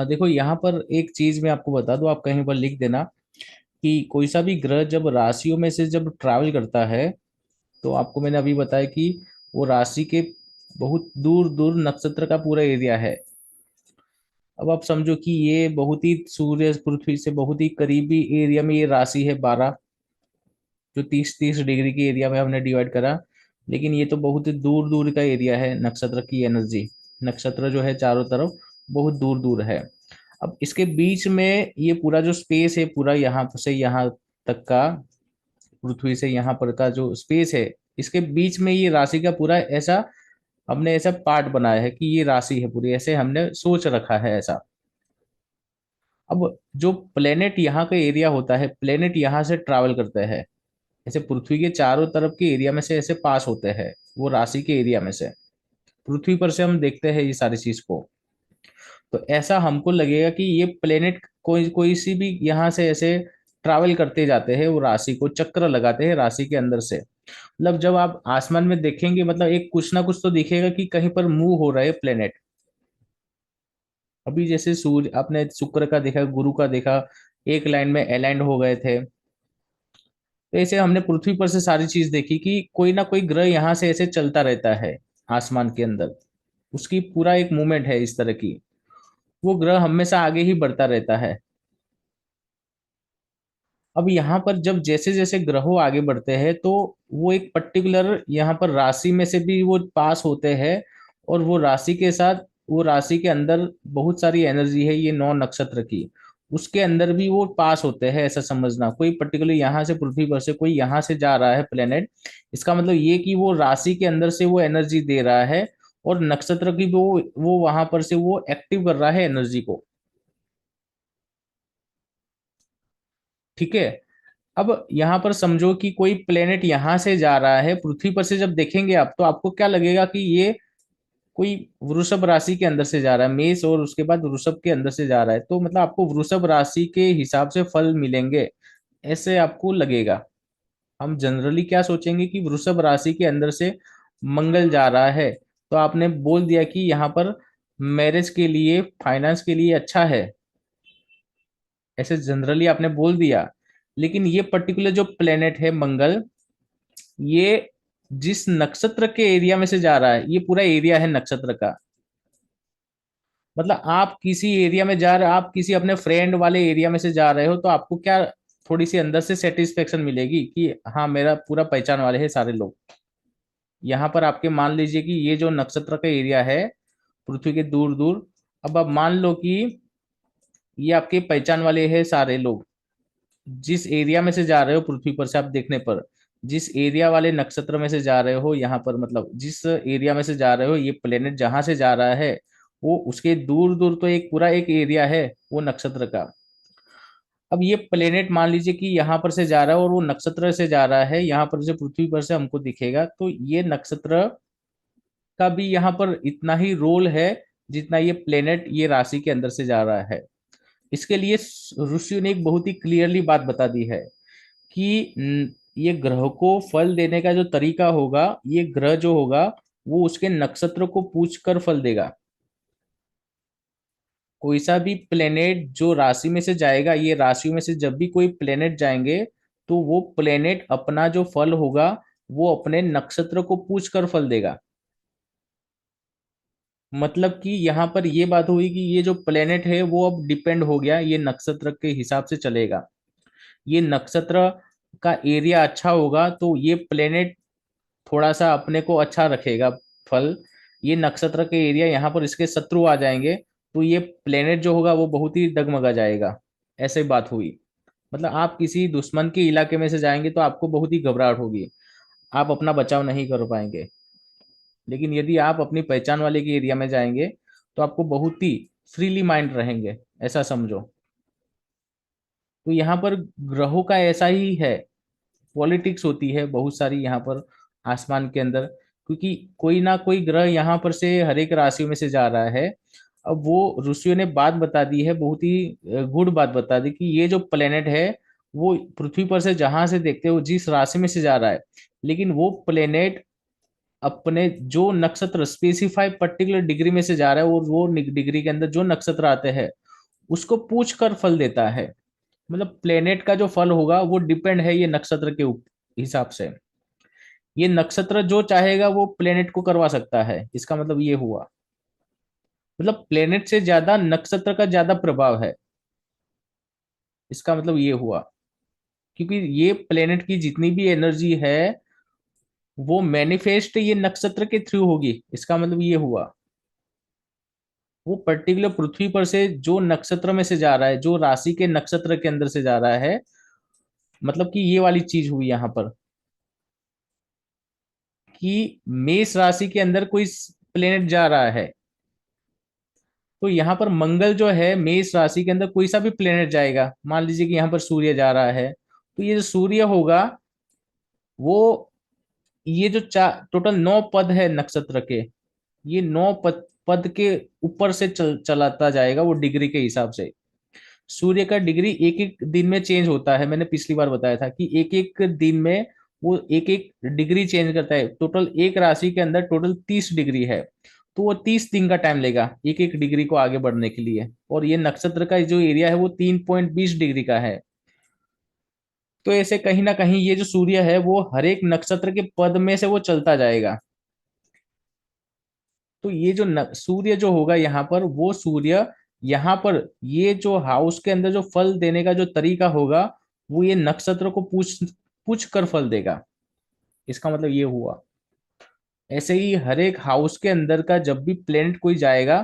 देखो यहाँ पर एक चीज मैं आपको बता दूं, आप कहीं पर लिख देना कि कोई सा भी ग्रह जब राशियों में से जब ट्रैवल करता है, तो आपको मैंने अभी बताया कि वो राशि के बहुत दूर दूर नक्षत्र का पूरा एरिया है। अब आप समझो कि ये बहुत ही सूर्य पृथ्वी से बहुत ही करीबी एरिया में ये राशि है 12, जो 30-30 डिग्री के एरिया में हमने डिवाइड करा। लेकिन ये तो बहुत ही दूर दूर का एरिया है नक्षत्र की एनर्जी। नक्षत्र जो है चारों तरफ बहुत दूर दूर है। अब इसके बीच में ये पूरा जो स्पेस है, पूरा यहाँ से यहाँ तक का, पृथ्वी से यहाँ पर का जो स्पेस है, इसके बीच में ये राशि का पूरा ऐसा हमने ऐसा पार्ट बनाया है कि ये राशि है पूरी, ऐसे हमने सोच रखा है ऐसा। अब जो प्लेनेट यहाँ का एरिया होता है, प्लेनेट यहाँ से ट्रैवल करते हैं, ऐसे पृथ्वी के चारों तरफ के एरिया में से ऐसे पास होते हैं, वो राशि के एरिया में से। पृथ्वी पर से हम देखते हैं ये सारी चीज को। तो ऐसा हमको लगेगा कि ये प्लेनेट कोई कोई सी भी यहाँ से ऐसे ट्रैवल करते जाते हैं, वो राशि को चक्कर लगाते हैं राशि के अंदर से। मतलब जब आप आसमान में देखेंगे, मतलब एक कुछ ना कुछ तो दिखेगा कि कहीं पर मूव हो रहे प्लेनेट। अभी जैसे सूर्य, आपने शुक्र का देखा, गुरु का देखा, एक लाइन में अलाइंड हो गए थे। तो ऐसे हमने पृथ्वी पर से सारी चीज देखी कि कोई ना कोई ग्रह यहाँ से ऐसे चलता रहता है आसमान के अंदर। उसकी पूरा एक मूवमेंट है इस तरह की। वो ग्रह हमेशा आगे ही बढ़ता रहता है। अब यहाँ पर जब जैसे जैसे ग्रहों आगे बढ़ते हैं, तो वो एक पर्टिकुलर यहाँ पर राशि में से भी वो पास होते हैं। और वो राशि के साथ, वो राशि के अंदर बहुत सारी एनर्जी है ये 9 नक्षत्र की, उसके अंदर भी वो पास होते हैं। ऐसा समझना, कोई पर्टिकुलर यहाँ से पृथ्वी पर से कोई यहाँ से जा रहा है प्लेनेट, इसका मतलब ये कि वो राशि के अंदर से वो एनर्जी दे रहा है। और नक्षत्र की वो वहां पर से वो एक्टिव कर रहा है एनर्जी को। ठीक है। अब यहाँ पर समझो कि कोई प्लेनेट यहाँ से जा रहा है, पृथ्वी पर से जब देखेंगे आप, तो आपको क्या लगेगा कि ये कोई वृषभ राशि के अंदर से जा रहा है, मेष और उसके बाद वृषभ के अंदर से जा रहा है, तो मतलब आपको वृषभ राशि के हिसाब से फल मिलेंगे, ऐसे आपको लगेगा। हम जनरली क्या सोचेंगे कि वृषभ राशि के अंदर से मंगल जा रहा है, तो आपने बोल दिया कि यहाँ पर मैरिज के लिए, फाइनेंस के लिए अच्छा है, ऐसे जनरली आपने बोल दिया। लेकिन ये पर्टिकुलर जो प्लेनेट है मंगल, ये जिस नक्षत्र के एरिया में से जा रहा है, ये पूरा एरिया है नक्षत्र का। मतलब आप किसी एरिया में जा रहे हो, आप किसी अपने फ्रेंड वाले एरिया में से जा रहे हो, तो आपको क्या, थोड़ी सी अंदर से सेटिस्फेक्शन मिलेगी कि हाँ मेरा पूरा पहचान वाले हैं सारे लोग। यहाँ पर आपके मान लीजिए कि ये जो नक्षत्र का एरिया है पृथ्वी के दूर दूर, अब आप मान लो कि ये आपके पहचान वाले हैं सारे लोग। जिस एरिया में से जा रहे हो पृथ्वी पर से आप देखने पर, जिस एरिया वाले नक्षत्र में से जा रहे हो, यहाँ पर मतलब जिस एरिया में से जा रहे हो, ये प्लेनेट जहां से जा रहा है, वो उसके दूर दूर तो एक पूरा एक एरिया है वो नक्षत्र का। अब ये प्लेनेट मान लीजिए कि यहाँ पर से जा रहा है और वो नक्षत्र से जा रहा है, यहाँ पर से पृथ्वी पर से हमको दिखेगा, तो ये नक्षत्र का भी यहाँ पर इतना ही रोल है जितना ये प्लेनेट ये राशि के अंदर से जा रहा है। इसके लिए ऋषियों ने एक बहुत ही क्लियरली बात बता दी है कि ये ग्रह को फल देने का जो तरीका होगा, ये ग्रह जो होगा वो उसके नक्षत्र को पूछ कर फल देगा। कोई सा भी प्लेनेट जो राशि में से जाएगा, ये राशि में से जब भी कोई प्लेनेट जाएंगे, तो वो प्लेनेट अपना जो फल होगा वो अपने नक्षत्र को पूछ कर फल देगा। मतलब कि यहाँ पर ये बात हुई कि ये जो प्लेनेट है वो अब डिपेंड हो गया, ये नक्षत्र के हिसाब से चलेगा। ये नक्षत्र का एरिया अच्छा होगा तो ये प्लेनेट थोड़ा सा अपने को अच्छा रखेगा फल। ये नक्षत्र के एरिया, यहाँ पर इसके शत्रु आ जाएंगे, तो ये प्लेनेट जो होगा वो बहुत ही डगमगा जाएगा। ऐसे बात हुई। मतलब आप किसी दुश्मन के इलाके में से जाएंगे तो आपको बहुत ही घबराहट होगी, आप अपना बचाव नहीं कर पाएंगे। लेकिन यदि आप अपनी पहचान वाले के एरिया में जाएंगे, तो आपको बहुत ही फ्रीली माइंड रहेंगे, ऐसा समझो। तो यहाँ पर ग्रहों का ऐसा ही है, पॉलिटिक्स होती है बहुत सारी यहाँ पर आसमान के अंदर। क्योंकि कोई ना कोई ग्रह यहाँ पर से हर एक राशियों में से जा रहा है। अब वो ऋषियों ने बात बता दी है, बहुत ही गुड बात बता दी कि ये जो प्लेनेट है वो पृथ्वी पर से जहां से देखते हो जिस राशि में से जा रहा है, लेकिन वो प्लेनेट अपने जो नक्षत्र स्पेसिफाई पर्टिकुलर डिग्री में से जा रहा है, और वो डिग्री के अंदर जो नक्षत्र आते हैं उसको पूछ कर फल देता है। मतलब प्लेनेट का जो फल होगा वो डिपेंड है ये नक्षत्र के हिसाब से। ये नक्षत्र जो चाहेगा वो प्लेनेट को करवा सकता है, इसका मतलब ये हुआ। मतलब प्लेनेट से ज्यादा नक्षत्र का ज्यादा प्रभाव है, इसका मतलब ये हुआ। क्योंकि ये प्लेनेट की जितनी भी एनर्जी है वो मैनिफेस्ट ये नक्षत्र के थ्रू होगी, इसका मतलब ये हुआ। वो पर्टिकुलर पृथ्वी पर से जो नक्षत्र में से जा रहा है, जो राशि के नक्षत्र के अंदर से जा रहा है, मतलब कि ये वाली चीज हुई यहाँ पर कि मेष राशि के अंदर कोई प्लेनेट जा रहा है। तो यहाँ पर मंगल जो है मेष राशि के अंदर कोई सा भी प्लेनेट जाएगा, मान लीजिए कि यहाँ पर सूर्य जा रहा है, तो ये जो सूर्य होगा वो, ये जो टोटल 9 पद है नक्षत्र के, ये 9 पद के ऊपर से चलाता जाएगा वो डिग्री के हिसाब से। सूर्य का डिग्री एक एक दिन में चेंज होता है, मैंने पिछली बार बताया था कि एक एक दिन में वो एक एक डिग्री चेंज करता है। टोटल एक राशि के अंदर टोटल 30 डिग्री है, तो वो 30 दिन का टाइम लेगा एक एक डिग्री को आगे बढ़ने के लिए। और ये नक्षत्र का जो एरिया है वो 3.20 डिग्री का है। तो ऐसे कहीं ना कहीं ये जो सूर्य है वो हर एक नक्षत्र के पद में से वो चलता जाएगा। तो ये जो सूर्य जो होगा यहाँ पर, वो सूर्य यहाँ पर ये जो हाउस के अंदर जो फल देने का जो तरीका होगा वो ये नक्षत्र को पूछ पूछ कर फल देगा, इसका मतलब ये हुआ। ऐसे ही हर एक हाउस के अंदर का जब भी प्लेनेट कोई जाएगा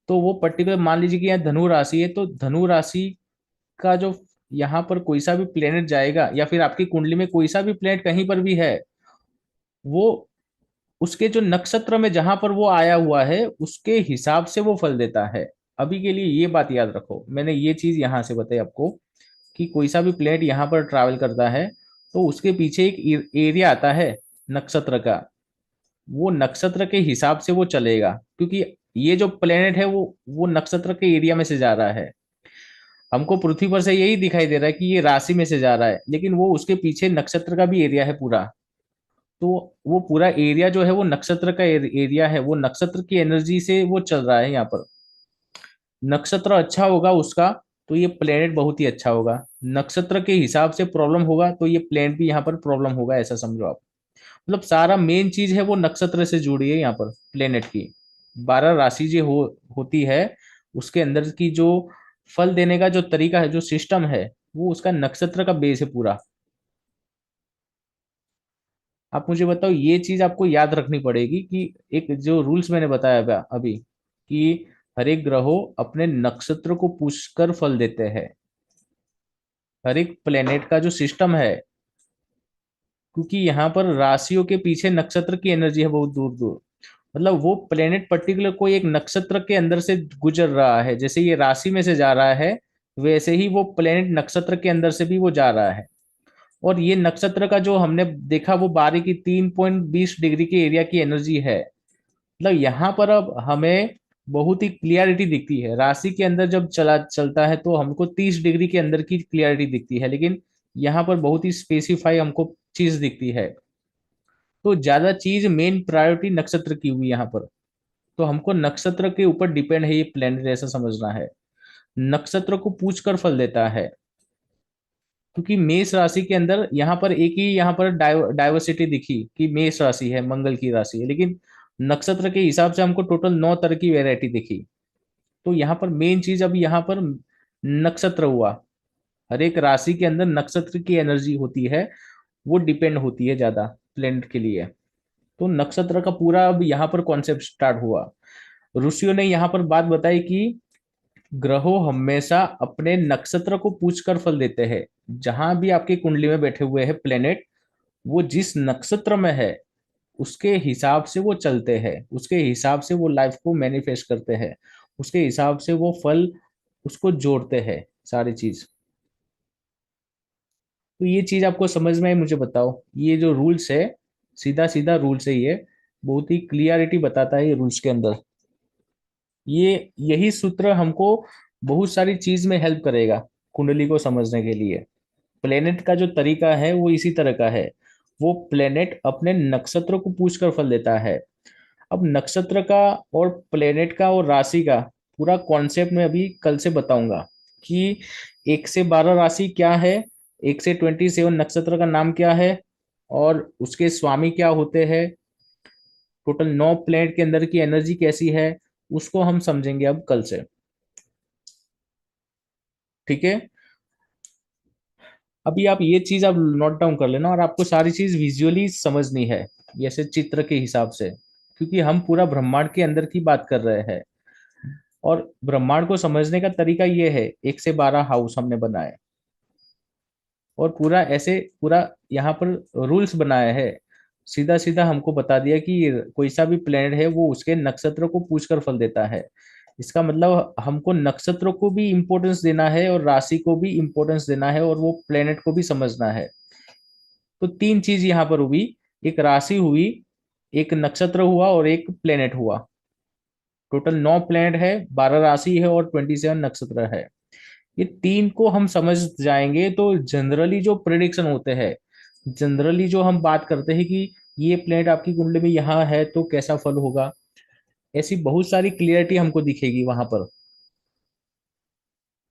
तो वो पर्टिकुलर, मान लीजिए कि यहाँ धनु राशि है, तो धनु राशि का जो यहाँ पर कोई सा भी प्लेनेट जाएगा या फिर आपकी कुंडली में कोई सा भी प्लेनेट कहीं पर भी है, वो उसके जो नक्षत्र में जहां पर वो आया हुआ है उसके हिसाब से वो फल देता है। अभी के लिए ये बात याद रखो, मैंने ये चीज यहां से बताई आपको कि कोई सा भी प्लेनेट यहाँ पर ट्रैवल करता है तो उसके पीछे एक एरिया आता है नक्षत्र का, वो नक्षत्र के हिसाब से वो चलेगा। क्योंकि ये जो प्लेनेट है वो नक्षत्र के एरिया में से जा रहा है। हमको पृथ्वी पर से यही दिखाई दे रहा है कि ये राशि में से जा रहा है, लेकिन वो उसके पीछे नक्षत्र का भी एरिया है पूरा। तो वो पूरा एरिया जो है वो नक्षत्र का एरिया है, वो नक्षत्र की एनर्जी से वो चल रहा है यहाँ पर। नक्षत्र अच्छा होगा उसका तो ये प्लेनेट बहुत ही अच्छा होगा, नक्षत्र के हिसाब से प्रॉब्लम होगा तो ये प्लेनेट भी यहाँ पर प्रॉब्लम होगा, ऐसा समझो आप। मतलब सारा मेन चीज है वो नक्षत्र से जुड़ी है यहाँ पर प्लेनेट की। 12 राशि जो होती है उसके अंदर की जो फल देने का जो तरीका है, जो सिस्टम है, वो उसका नक्षत्र का बेस है पूरा। आप मुझे बताओ, ये चीज आपको याद रखनी पड़ेगी कि एक जो रूल्स मैंने बताया अभी कि हर एक ग्रहों अपने नक्षत्र को पूछकर फल देते हैं, हर एक प्लेनेट का जो सिस्टम है। क्योंकि यहाँ पर राशियों के पीछे नक्षत्र की एनर्जी है बहुत दूर दूर। मतलब वो प्लेनेट पर्टिकुलर कोई एक नक्षत्र के अंदर से गुजर रहा है, जैसे ये राशि में से जा रहा है वैसे ही वो प्लेनेट नक्षत्र के अंदर से भी वो जा रहा है। और ये नक्षत्र का जो हमने देखा वो 12 की 3.20 डिग्री के एरिया की एनर्जी है। मतलब यहाँ पर अब हमें बहुत ही क्लियरिटी दिखती है, राशि के अंदर जब चलता है तो हमको 30 डिग्री के अंदर की क्लियरिटी दिखती है, लेकिन यहाँ पर बहुत ही स्पेसिफाई हमको चीज दिखती है। तो ज्यादा चीज मेन प्रायोरिटी नक्षत्र की हुई यहाँ पर। तो हमको नक्षत्र के ऊपर डिपेंड है ये प्लेनेट, ऐसा समझना है। नक्षत्र को पूछ कर फल देता है। क्योंकि मेष राशि के अंदर यहाँ पर एक ही यहाँ पर डाइवर्सिटी दिखी कि मेष राशि है, मंगल की राशि है, लेकिन नक्षत्र के हिसाब से हमको टोटल 9 तरह की वेरायटी दिखी। तो यहाँ पर मेन चीज अभी यहाँ पर नक्षत्र हुआ। हर एक राशि के अंदर नक्षत्र की एनर्जी होती है, वो डिपेंड होती है ज्यादा प्लेनेट के लिए। तो नक्षत्र का पूरा अब यहाँ पर कॉन्सेप्ट स्टार्ट हुआ। ऋषियों ने यहाँ पर बात बताई कि ग्रहों हमेशा अपने नक्षत्र को पूछकर फल देते हैं। जहां भी आपकी कुंडली में बैठे हुए हैं प्लेनेट, वो जिस नक्षत्र में है उसके हिसाब से वो चलते हैं, उसके हिसाब से वो लाइफ को मैनिफेस्ट करते हैं, उसके हिसाब से वो फल उसको जोड़ते हैं सारी चीज। तो ये चीज आपको समझ में आई, मुझे बताओ ये जो रूल्स है, सीधा सीधा रूल्स है ये, बहुत ही क्लियरिटी बताता है ये रूल्स के अंदर। ये यही सूत्र हमको बहुत सारी चीज में हेल्प करेगा कुंडली को समझने के लिए। प्लेनेट का जो तरीका है वो इसी तरह का है। वो प्लेनेट अपने नक्षत्र को पूछकर फल देता है। अब नक्षत्र का और प्लेनेट का और राशि का पूरा कॉन्सेप्ट मैं अभी कल से बताऊंगा कि 1 से 12 राशि क्या है, 1 से 27 नक्षत्र का नाम क्या है, और उसके स्वामी क्या होते हैं, टोटल 9 प्लेनेट के अंदर की एनर्जी कैसी है, उसको हम समझेंगे अब कल से। ठीक है। अभी आप ये चीज आप नोट डाउन कर लेना, और आपको सारी चीज विजुअली समझनी है, जैसे चित्र के हिसाब से, क्योंकि हम पूरा ब्रह्मांड के अंदर की बात कर रहे हैं। और ब्रह्मांड को समझने का तरीका ये है, 1 से 12 हाउस हमने बनाए, और पूरा ऐसे पूरा यहाँ पर रूल्स बनाया है। सीधा सीधा हमको बता दिया कि कोई सा भी प्लेनेट है वो उसके नक्षत्र को पूछकर फल देता है। इसका मतलब हमको नक्षत्र को भी इम्पोर्टेंस देना है, और राशि को भी इम्पोर्टेंस देना है, और वो प्लेनेट को भी समझना है। तो तीन चीज यहाँ पर हुई, एक राशि हुई, एक नक्षत्र हुआ, और एक प्लेनेट हुआ। टोटल 9 प्लेनेट है, 12 राशि है, और 27 नक्षत्र है। ये तीन को हम समझ जाएंगे तो जनरली जो प्रिडिक्शन होते हैं, जनरली जो हम बात करते हैं कि ये प्लेनेट आपकी कुंडली में यहाँ है तो कैसा फल होगा, ऐसी बहुत सारी क्लियरिटी हमको दिखेगी वहां पर।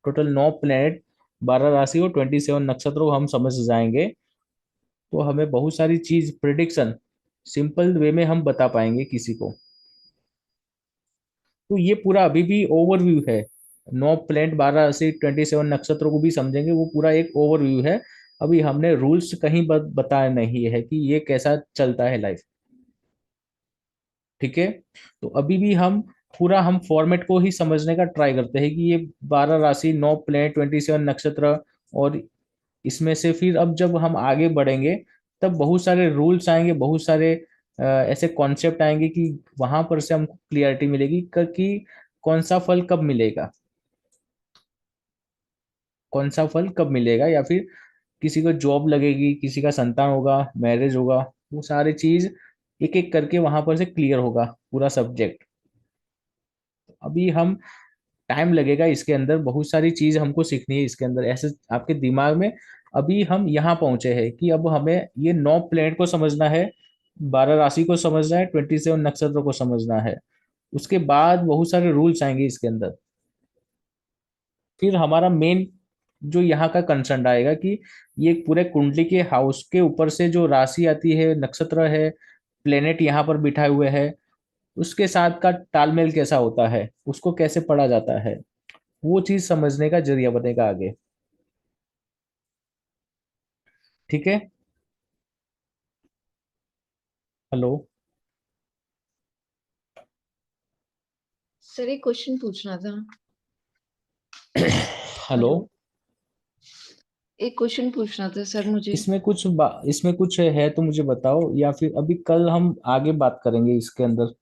टोटल 9 प्लेनेट, 12 राशि और 27 नक्षत्र को हम समझ जाएंगे, तो हमें बहुत सारी चीज प्रिडिक्शन सिंपल वे में हम बता पाएंगे किसी को। तो ये पूरा अभी भी ओवरव्यू है। 9 प्लेनेट, 12 से 27 नक्षत्रों को भी समझेंगे, वो पूरा एक ओवरव्यू है। अभी हमने रूल्स कहीं बताया नहीं है कि ये कैसा चलता है लाइफ। ठीक है। तो अभी भी हम पूरा हम फॉर्मेट को ही समझने का ट्राई करते हैं कि ये 12 राशि, 9 प्लेनेट, 27 नक्षत्र, और इसमें से फिर अब जब हम आगे बढ़ेंगे तब बहुत सारे रूल्स आएंगे, बहुत सारे ऐसे कॉन्सेप्ट आएंगे कि वहां पर से हमको क्लियरिटी मिलेगी कि कौन सा फल कब मिलेगा, कौन सा फल कब मिलेगा, या फिर किसी को जॉब लगेगी, किसी का संतान होगा, मैरिज होगा, वो सारी चीज एक एक करके वहां पर से क्लियर होगा पूरा सब्जेक्ट। अभी हम टाइम लगेगा इसके अंदर, बहुत सारी चीज हमको सीखनी है इसके अंदर, ऐसे आपके दिमाग में। अभी हम यहाँ पहुंचे हैं कि अब हमें ये 9 प्लेनेट को समझना है, 12 राशि को समझना है, 27 नक्षत्र को समझना है। उसके बाद बहुत सारे रूल्स आएंगे इसके अंदर। फिर हमारा मेन जो यहाँ का कंसर्न आएगा कि ये पूरे कुंडली के हाउस के ऊपर से जो राशि आती है, नक्षत्र है, प्लेनेट यहाँ पर बिठाए हुए हैं, उसके साथ का तालमेल कैसा होता है, उसको कैसे पढ़ा जाता है, वो चीज समझने का जरिया बनेगा आगे। ठीक है। हेलो। सर एक क्वेश्चन पूछना था। हेलो। हेलो। एक क्वेश्चन पूछना था सर मुझे। इसमें कुछ है तो मुझे बताओ, या फिर अभी कल हम आगे बात करेंगे इसके अंदर।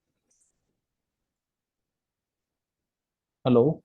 हेलो।